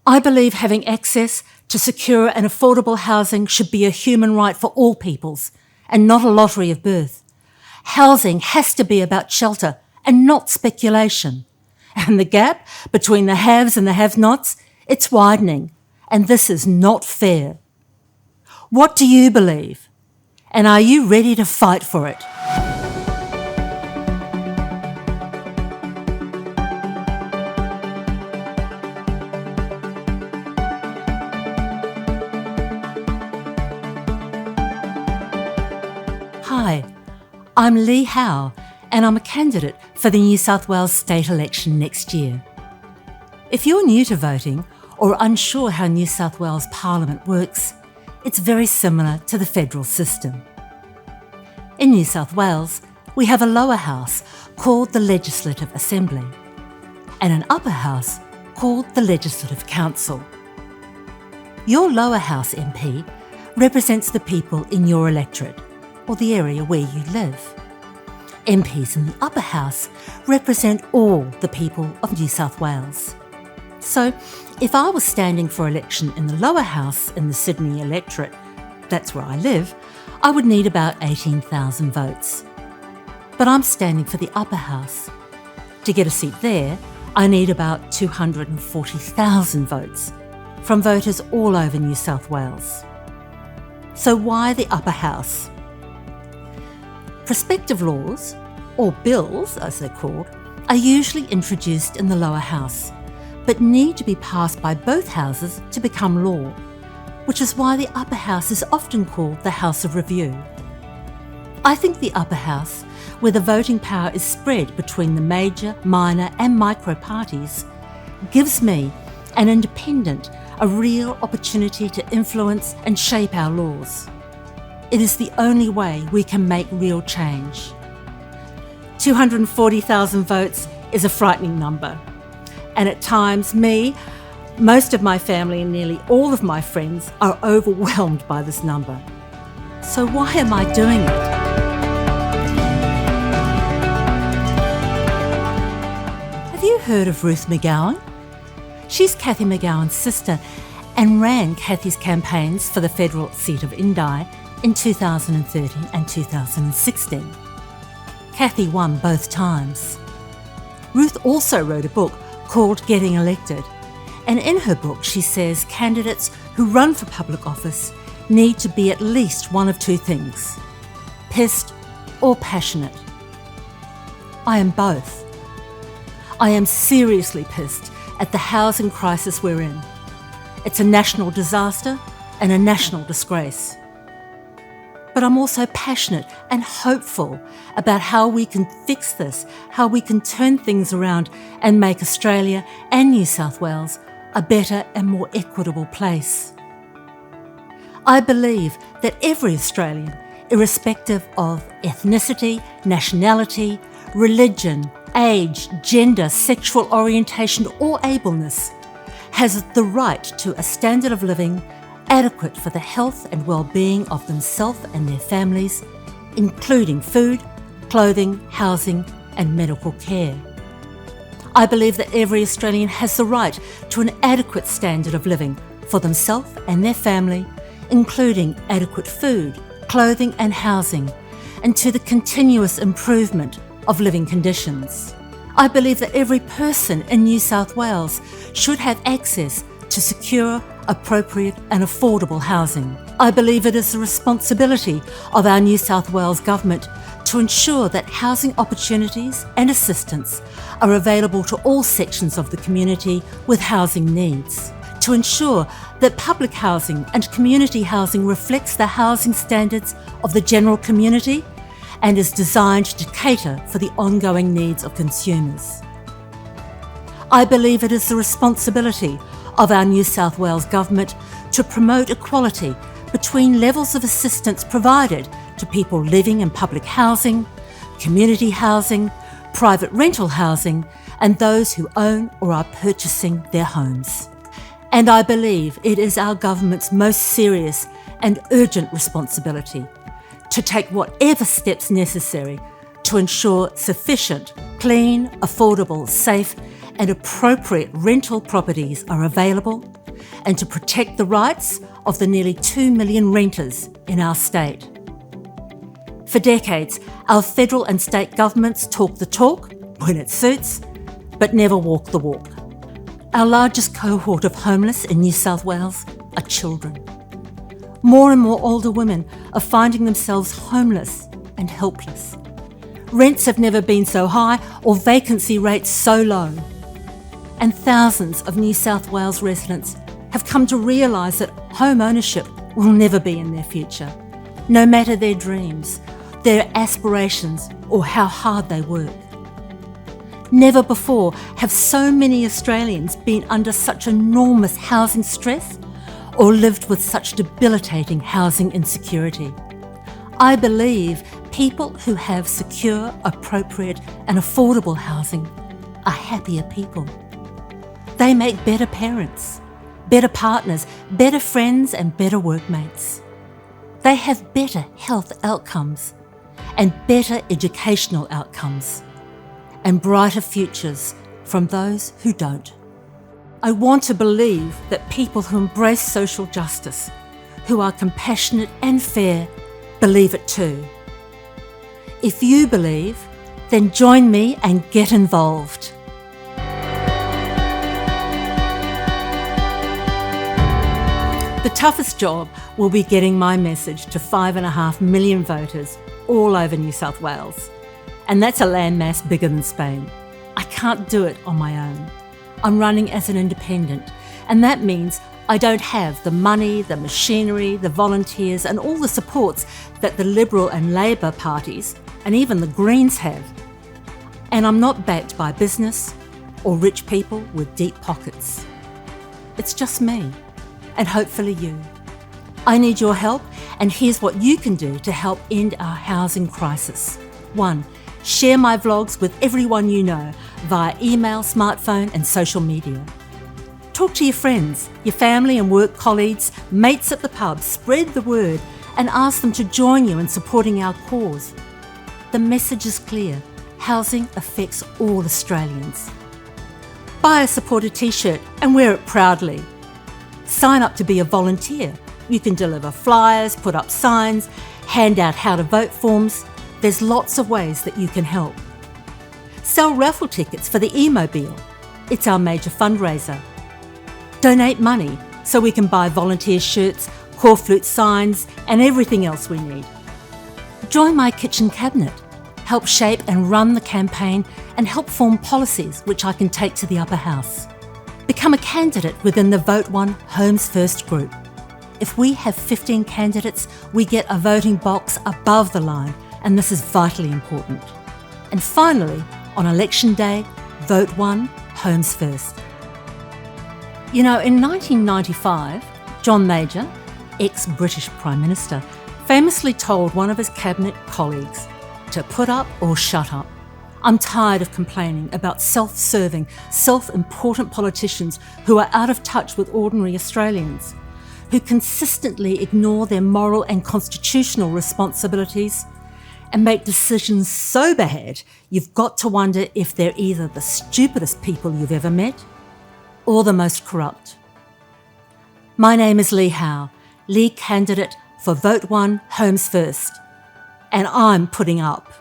I believe having access to secure and affordable housing should be a human right for all peoples and not a lottery of birth. Housing has to be about shelter and not speculation. And the gap between the haves and the have-nots, it's widening, and this is not fair. What do you believe? And are you ready to fight for it? Hi, I'm Lee Howe, and I'm a candidate for the New South Wales state election next year. If you're new to voting or unsure how New South Wales Parliament works, it's very similar to the federal system. In New South Wales, we have a lower house called the Legislative Assembly and an upper house called the Legislative Council. Your lower house MP represents the people in your electorate or the area where you live. MPs in the upper house represent all the people of New South Wales. So, if I was standing for election in the lower house in the Sydney electorate, that's where I live, I would need about 18,000 votes. But I'm standing for the upper house. To get a seat there, I need about 240,000 votes from voters all over New South Wales. So why the upper house? Prospective laws, or bills as they're called, are usually introduced in the lower house, but need to be passed by both houses to become law, which is why the upper house is often called the House of Review. I think the upper house, where the voting power is spread between the major, minor and micro parties, gives me, an independent, a real opportunity to influence and shape our laws. It is the only way we can make real change. 240,000 votes is a frightening number. And at times, most of my family and nearly all of my friends are overwhelmed by this number. So why am I doing it? Have you heard of Ruth McGowan? She's Cathy McGowan's sister and ran Cathy's campaigns for the federal seat of Indi in 2013 and 2016. Cathy won both times. Ruth also wrote a book called Getting Elected, and in her book she says candidates who run for public office need to be at least one of two things: pissed or passionate. I am both. I am seriously pissed at the housing crisis we're in. It's a national disaster and a national disgrace. But I'm also passionate and hopeful about how we can fix this, how we can turn things around and make Australia and New South Wales a better and more equitable place. I believe that every Australian, irrespective of ethnicity, nationality, religion, age, gender, sexual orientation or ableness, has the right to a standard of living adequate for the health and well-being of themselves and their families, including food, clothing, housing and medical care. I believe that every Australian has the right to an adequate standard of living for themselves and their family, including adequate food, clothing and housing, and to the continuous improvement of living conditions. I believe that every person in New South Wales should have access to secure, appropriate and affordable housing. I believe it is the responsibility of our New South Wales Government to ensure that housing opportunities and assistance are available to all sections of the community with housing needs, to ensure that public housing and community housing reflects the housing standards of the general community and is designed to cater for the ongoing needs of consumers. I believe it is the responsibility of our New South Wales Government to promote equality between levels of assistance provided to people living in public housing, community housing, private rental housing, and those who own or are purchasing their homes. And I believe it is our government's most serious and urgent responsibility to take whatever steps necessary to ensure sufficient, clean, affordable, safe and appropriate rental properties are available, and to protect the rights of the nearly 2 million renters in our state. For decades, our federal and state governments talk the talk when it suits, but never walk the walk. Our largest cohort of homeless in New South Wales are children. More and more older women are finding themselves homeless and helpless. Rents have never been so high or vacancy rates so low. And thousands of New South Wales residents have come to realise that home ownership will never be in their future, no matter their dreams, their aspirations, or how hard they work. Never before have so many Australians been under such enormous housing stress or lived with such debilitating housing insecurity. I believe people who have secure, appropriate and affordable housing are happier people. They make better parents, better partners, better friends and better workmates. They have better health outcomes and better educational outcomes, and brighter futures from those who don't. I want to believe that people who embrace social justice, who are compassionate and fair, believe it too. If you believe, then join me and get involved. The toughest job will be getting my message to 5.5 million voters all over New South Wales. And that's a landmass bigger than Spain. I can't do it on my own. I'm running as an independent, and that means I don't have the money, the machinery, the volunteers and all the supports that the Liberal and Labor parties and even the Greens have. And I'm not backed by business or rich people with deep pockets. It's just me, and hopefully you. I need your help, and here's what you can do to help end our housing crisis. 1. Share my vlogs with everyone you know via email, smartphone and social media. Talk to your friends, your family and work colleagues, mates at the pub, spread the word and ask them to join you in supporting our cause. The message is clear. Housing affects all Australians. Buy a supporter t-shirt and wear it proudly. Sign up to be a volunteer. You can deliver flyers, put up signs, hand out how to vote forms. There's lots of ways that you can help. Sell raffle tickets for the e-mobile. It's our major fundraiser. Donate money so we can buy volunteer shirts, corflute signs and everything else we need. Join my kitchen cabinet. Help shape and run the campaign and help form policies which I can take to the upper house. Become a candidate within the Vote One Homes First group. If we have 15 candidates, we get a voting box above the line, and this is vitally important. And finally, on election day, Vote One Homes First. You know, in 1995, John Major, ex-British Prime Minister, famously told one of his cabinet colleagues to put up or shut up. I'm tired of complaining about self-serving, self-important politicians who are out of touch with ordinary Australians, who consistently ignore their moral and constitutional responsibilities and make decisions so bad you've got to wonder if they're either the stupidest people you've ever met or the most corrupt. My name is Lee Howe, lead candidate for Vote One Homes First, and I'm putting up.